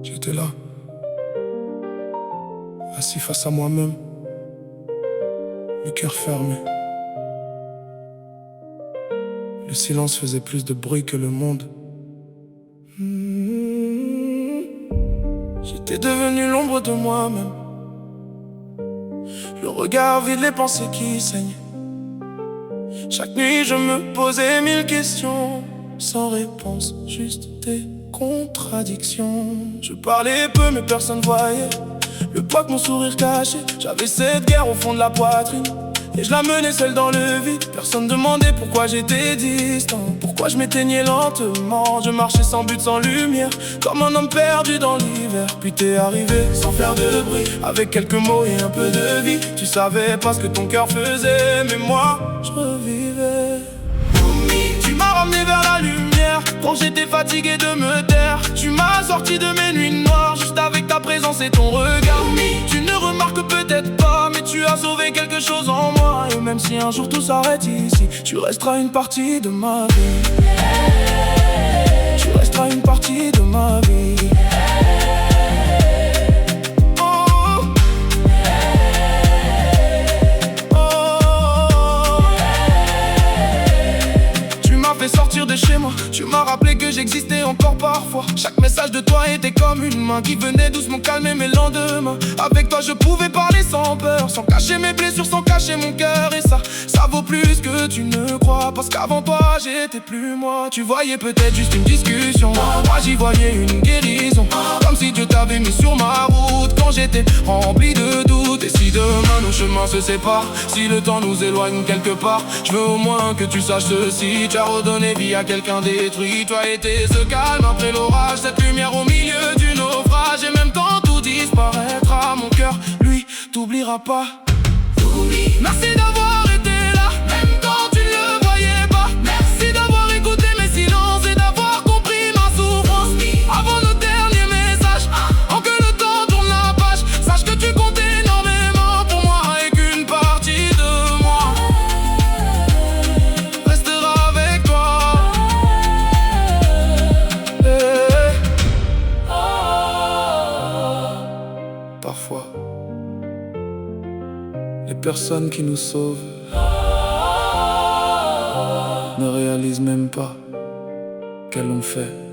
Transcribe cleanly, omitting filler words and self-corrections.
J'étais là, assis face à moi-même, le cœur fermé. Le silence faisait plus de bruit que le monde. J'étais devenu l'ombre de moi-même, le regard vide, les pensées qui saignent. Chaque nuit je me posais 1000 questions, sans réponse, juste des contradictions. Je parlais peu mais personne voyait le poids que mon sourire cachait. J'avais cette guerre au fond de la poitrine et je la menais seule dans le vide. Personne demandait pourquoi j'étais distant, pourquoi je m'éteignais lentement. Je marchais sans but, sans lumière, comme un homme perdu dans l'hiver. Puis t'es arrivé sans faire de bruit, avec quelques mots et un peu de vie. Tu savais pas ce que ton cœur faisait, mais moi je revivais. Tu m'as ramené vers la lumière quand j'étais fatigué de me taire. Tu m'as sorti de mes nuits noires juste avec ta présence et ton regard. Tu ne remarques peut-être pas, mais tu as sauvé quelque chose en moi. Et même si un jour tout s'arrête ici, tu resteras une partie de ma vie. Tu resteras une partie de ma vie. Sortir de chez moi, tu m'as rappelé que j'existais encore parfois. Chaque message de toi était comme une main qui venait doucement calmer mes lendemains. Avec toi je pouvais parler sans peur, sans cacher mes blessures, sans cacher mon cœur. Et ça vaut plus que tu ne crois. Parce qu'avant toi j'étais plus moi. Tu voyais peut-être juste une discussion, moi j'y voyais une guérison. Comme si Dieu t'avait mis sur ma route quand j'étais rempli de doutes. Et si demain nos chemins se séparent, si le temps nous éloigne quelque part, je veux au moins que tu saches ceci: tu as redonné vie à quelqu'un détruit. Toi était ce calme après l'orage, cette lumière au milieu du naufrage. Et même quand tout disparaîtra, mon cœur, lui, t'oubliera pas. Merci d'avoir été là, même quand tu ne le voyais pas. Merci d'avoir écouté mes silences et d'avoir compris ma souffrance. Avant nos derniers messages, avant que le temps tourne la page, sache que tu comptes énormément pour moi et qu'une partie de moi restera avec toi. Parfois, les personnes qui nous sauvent ne réalisent même pas qu'elles l'ont fait.